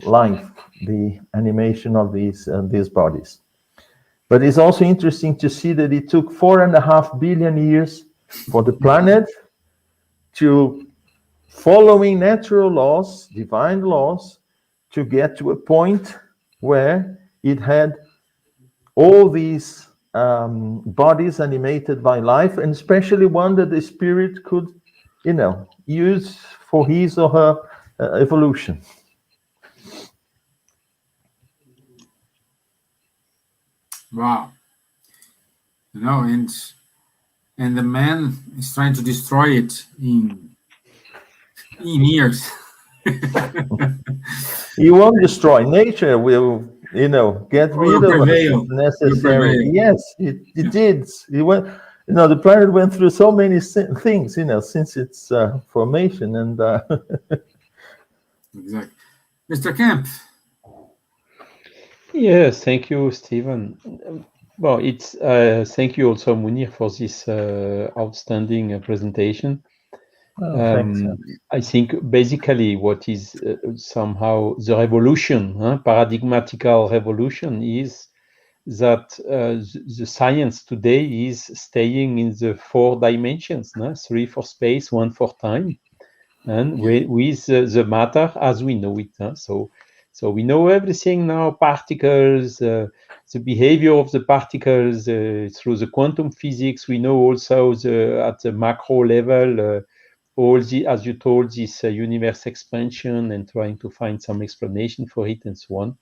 life, the animation of these bodies. But it's also interesting to see that it took 4.5 billion years for the planet to, following natural laws, divine laws, to get to a point where it had all these bodies animated by life, and especially one that the spirit could, use for his or her evolution. Wow. And and the man is trying to destroy it in years. You won't destroy. Nature will, get rid of us if necessary. Yes, it did. It went. The planet went through so many things, since its formation, and Exactly. Mr. Kempf. Yes, thank you, Stevan. Well, it's thank you also, Munir, for this outstanding presentation. Thanks. I think basically what is somehow the revolution, paradigmatical revolution, is that the science today is staying in the 4 dimensions, 3 for space, 1 for time, and with the matter as we know it. So we know everything now, particles, the behavior of the particles through the quantum physics. We know also at the macro level, all the, as you told, this universe expansion and trying to find some explanation for it and so on.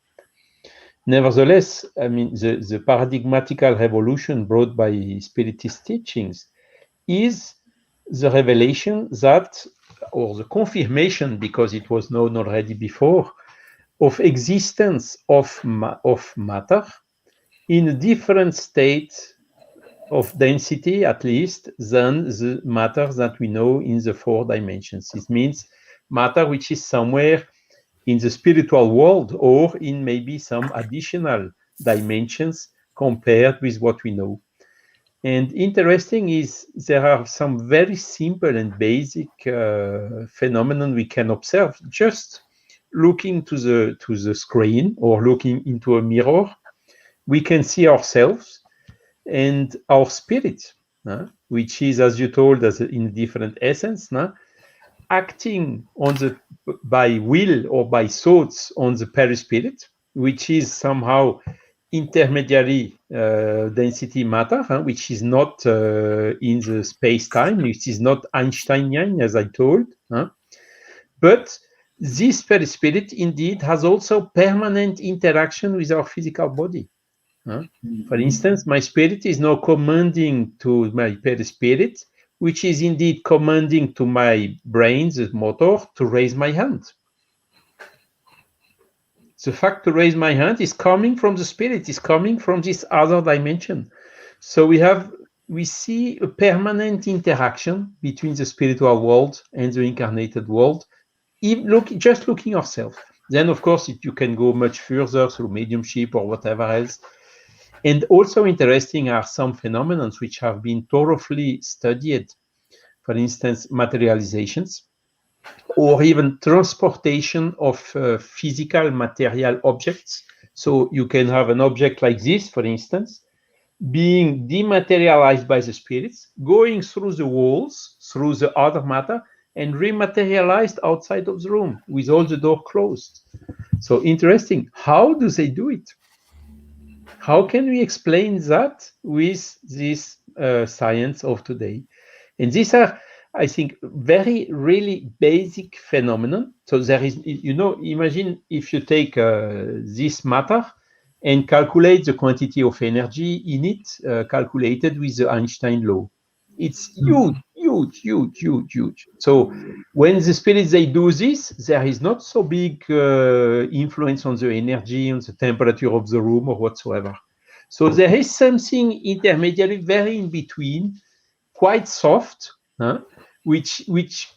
Nevertheless, I mean, the paradigmatical revolution brought by Spiritist teachings is the revelation that, or the confirmation, because it was known already before, of existence of matter in a different state of density, at least, than the matter that we know in the 4 dimensions. It means matter which is somewhere in the spiritual world or in maybe some additional dimensions compared with what we know. And interesting is there are some very simple and basic phenomena we can observe just looking to the screen or looking into a mirror. We can see ourselves and our spirit, which is, as you told us, in different essence, acting on by will or by thoughts on the perispirit, which is somehow intermediary density matter, which is not in the space-time, which is not Einsteinian, as I told. But this perispirit indeed has also permanent interaction with our physical body. For instance, my spirit is now commanding to my perispirit, which is indeed commanding to my brain, the motor, to raise my hand. The fact to raise my hand is coming from the spirit, is coming from this other dimension. So we see a permanent interaction between the spiritual world and the incarnated world, just looking ourselves. Then, of course, you can go much further through mediumship or whatever else. And also interesting are some phenomena which have been thoroughly studied. For instance, materializations, or even transportation of physical material objects. So you can have an object like this, for instance, being dematerialized by the spirits, going through the walls, through the other matter, and rematerialized outside of the room with all the door closed. So interesting. How do they do it? How can we explain that with this science of today? And these are, I think, very really basic phenomena. So there is, imagine if you take this matter and calculate the quantity of energy in it, calculated with the Einstein law. It's huge, huge, huge, huge, huge. So when the spirits, they do this, there is not so big influence on the energy, on the temperature of the room or whatsoever. So there is something intermediary, very in between, quite soft, which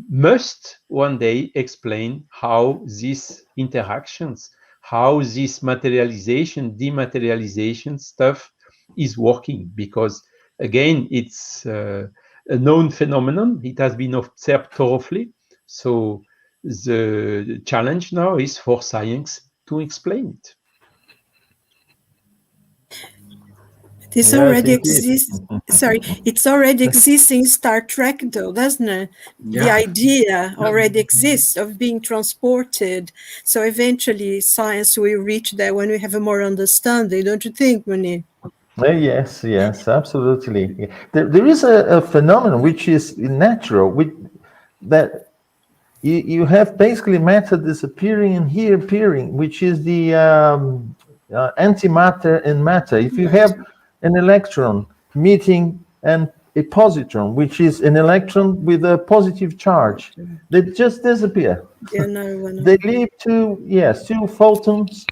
must one day explain how these interactions, how this materialization, dematerialization stuff is working. Because again, it's a known phenomenon. It has been observed thoroughly. So the challenge now is for science to explain it. This already exists. Sorry, it's already exists in Star Trek, though, doesn't it? Yeah. The idea already exists of being transported. So eventually, science will reach that when we have a more understanding, don't you think, Munir? Yes, absolutely. There is a phenomenon which is natural, that you have basically matter disappearing and here appearing, which is the antimatter and matter. If you have an electron meeting and a positron, which is an electron with a positive charge. They just disappear. They leave two photons,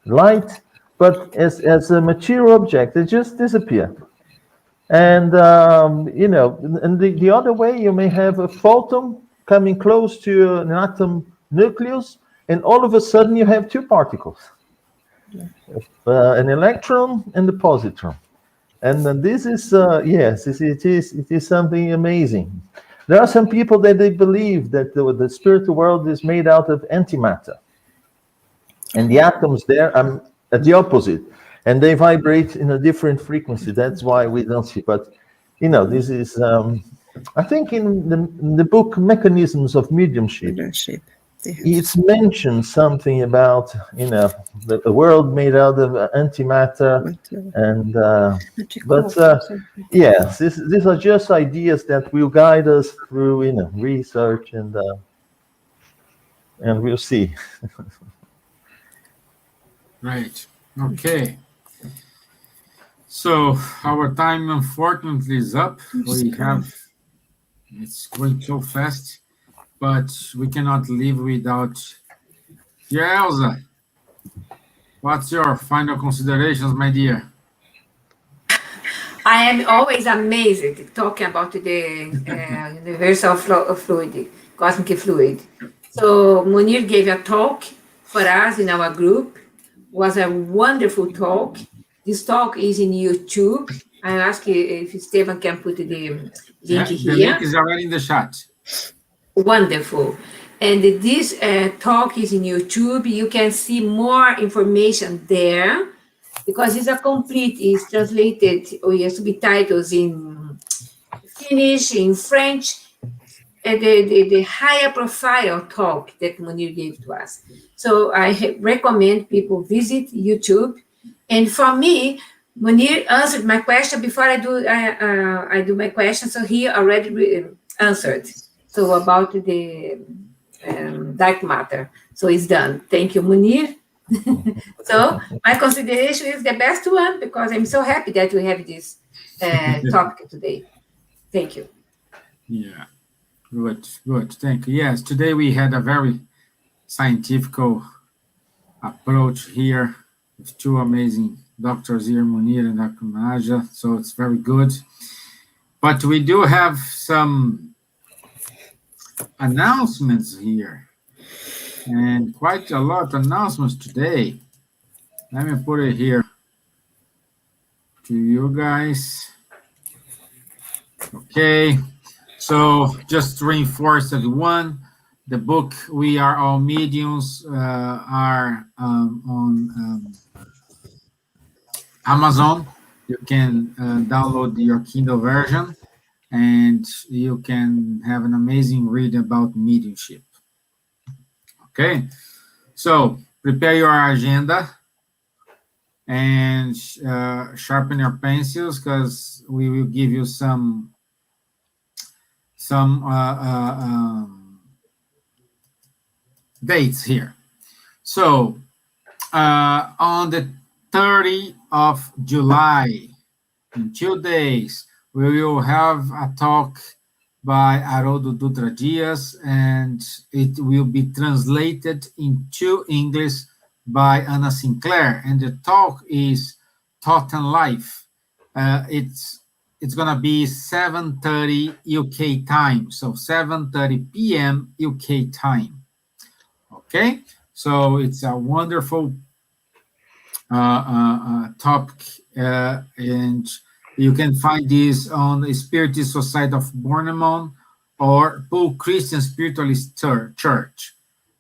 light, but as a material object, they just disappear. And, and the other way, you may have a photon coming close to an atom nucleus, and all of a sudden you have two particles, an electron and a positron. And this is, it is something amazing. There are some people that they believe that the spiritual world is made out of antimatter. And the atoms there are at the opposite. And they vibrate in a different frequency. That's why we don't see. But, this is, I think in the book Mechanisms of Mediumship, it's mentioned something about, the world made out of antimatter. And, yes, these are just ideas that will guide us through, research and we'll see. Right. Okay. So our time, unfortunately, is up. It's going so fast, but we cannot leave without. Yeah, Elsa, what's your final considerations, my dear? I am always amazed talking about the universal fluid, cosmic fluid. So Munir gave a talk for us in our group. It was a wonderful talk. This talk is in YouTube. I ask if Stevan can put the link here. The link is already in the chat. Wonderful. And this talk is in YouTube. You can see more information there because it's it's translated with subtitles in Finnish, in French, and the higher profile talk that Munir gave to us. So I recommend people visit YouTube. And for me, Munir answered my question before I do my question. So he already answered. So about the dark matter. So it's done. Thank you, Munir. So my consideration is the best one because I'm so happy that we have this topic today. Thank you. Yeah, good. Thank you. Yes, today we had a very scientific approach here with two amazing doctors here, Munir and Dr. Nadja. So it's very good. But we do have some announcements here. And quite a lot of announcements today. Let me put it here to you guys. Okay, so just to reinforce everyone, the book We Are All Mediums are on Amazon. You can download your Kindle version and you can have an amazing read about mediumship. Okay, so prepare your agenda and sharpen your pencils because we will give you some dates here. So on the 30th of July, in 2 days, we will have a talk by Haroldo Dutra Dias, and it will be translated into English by Anna Sinclair. And the talk is Thought and Life. It's gonna be 7:30 UK time, so 7:30 p.m. UK time. Okay, so it's a wonderful topic, and you can find this on the Spiritist Society of Bornemon or Pool Christian Spiritualist Church.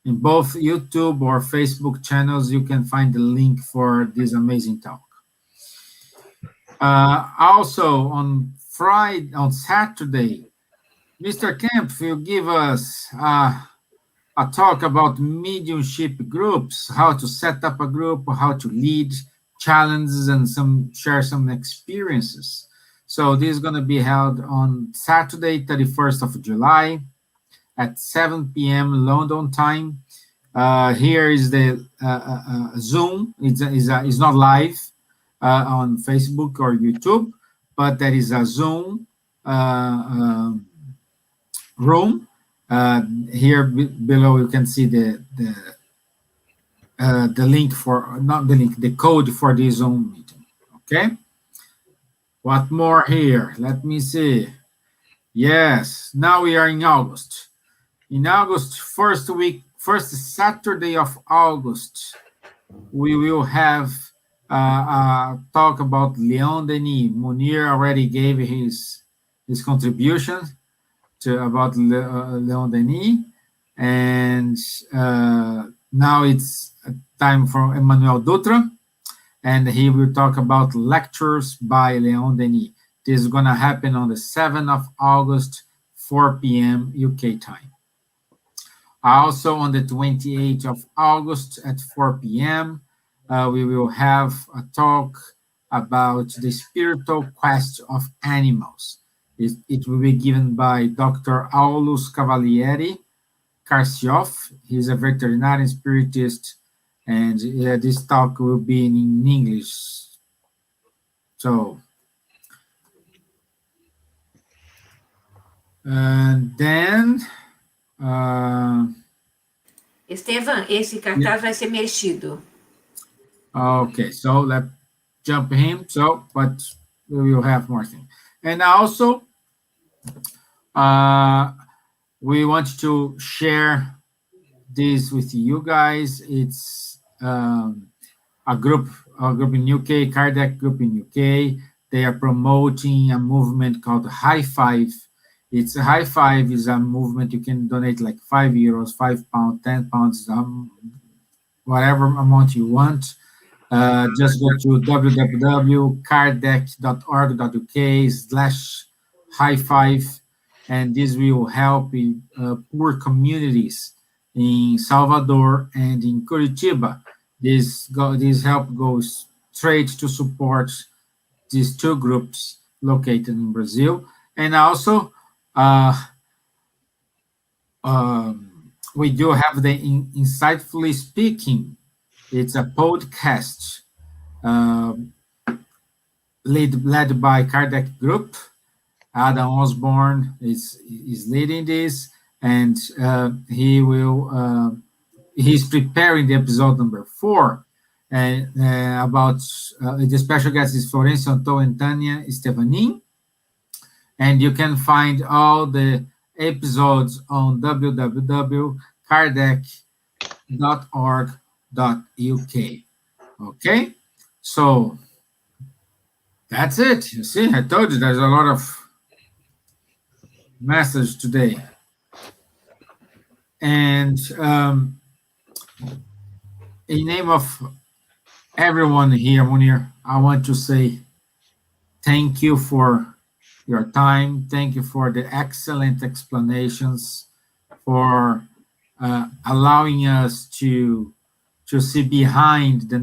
In both YouTube or Facebook channels, you can find the link for this amazing talk. Also on Saturday, Mr. Kempf will give us a talk about mediumship groups, how to set up a group, how to lead, challenges, and share some experiences. So this is going to be held on Saturday, 31st of July at 7 p.m. London time. Here is the Zoom. It's not live on Facebook or YouTube, but there is a Zoom room. Here below you can see the link for, not the link, the code for this Zoom meeting. Okay. What more here? Let me see. Yes, now we are in August. In August, first Saturday of August, we will have talk about Leon Denis. Munir already gave his contribution about Leon Denis, and now it's time for Emmanuel Dutra, and he will talk about lectures by Leon Denis. This is going to happen on the 7th of August, 4 p.m. UK time. Also on the 28th of August at 4 p.m., we will have a talk about the spiritual quest of animals. It will be given by Dr. Aulus Cavalieri Karsioff. He's a veterinarian spiritist, and this talk will be in English. So, and then... Stevan, esse cartaz vai ser mexido. Okay, so let's jump him. So, but we will have more things. And also, we want to share this with you guys. It's a group in UK, Kardec group in UK. They are promoting a movement called High Five. It's a High Five is a movement you can donate like €5, £5, £10, whatever amount you want. Just go to www.kardec.org.uk/high5, and this will help poor communities in Salvador and in Curitiba. This help goes straight to support these two groups located in Brazil. And also, we do have the Insightfully Speaking. It's a podcast led by Kardec Group. Adam Osborne is leading this, and he's preparing the episode number 4, and about the special guest is Florencio Antô and Tânia Stevanin. And you can find all the episodes on www.kardec.org.uk. Okay, so that's it. You see, I told you there's a lot of message today. And in name of everyone here, Munir, I want to say thank you for your time. Thank you for the excellent explanations, for allowing us to see behind the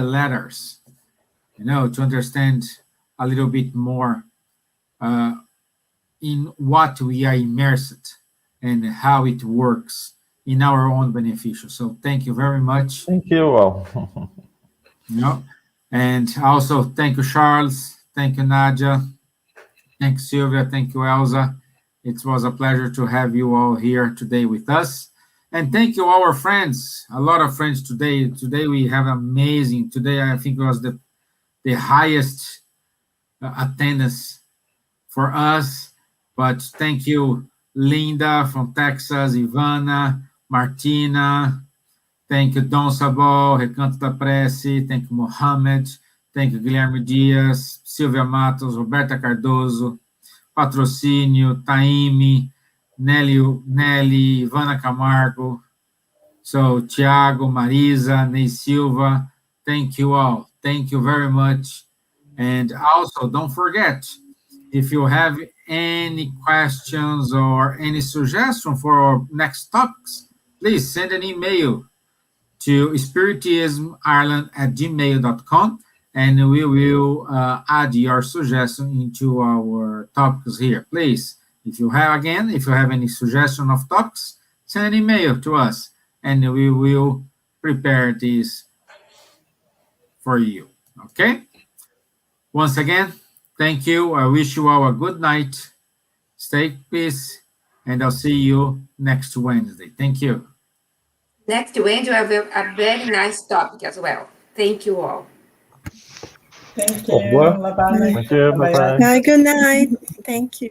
letters, to understand a little bit more in what we are immersed and how it works in our own beneficial. So thank you very much. Thank you all. And also thank you, Charles. Thank you, Nadja. Thank you, Silvia. Thank you, Elsa. It was a pleasure to have you all here today with us. And thank you, our friends. A lot of friends today. Today we have amazing. Today I think it was the highest attendance for us. But thank you, Linda from Texas, Ivana, Martina. Thank you, Dom Sabol, Recanto da Prece. Thank you, Mohamed. Thank you, Guilherme Dias, Silvia Matos, Roberta Cardoso, Patrocínio, Taime, Nelly, Ivana Camargo. So, Tiago, Marisa, Ney Silva. Thank you all. Thank you very much. And also, don't forget, if you have any questions or any suggestion for our next topics, please send an email to spiritismireland@gmail.com, and we will add your suggestion into our topics here. Please, if you have any suggestion of topics, send an email to us, and we will prepare this for you. Okay? Once again, Thank you. I wish you all a good night. Stay peace, and I'll see you next Wednesday. Thank you. Next Wednesday, I have a very nice topic as well. Thank you all. Thank Au revoir. you. Bye-bye. Thank you. Bye-bye. Bye, good night. Thank you.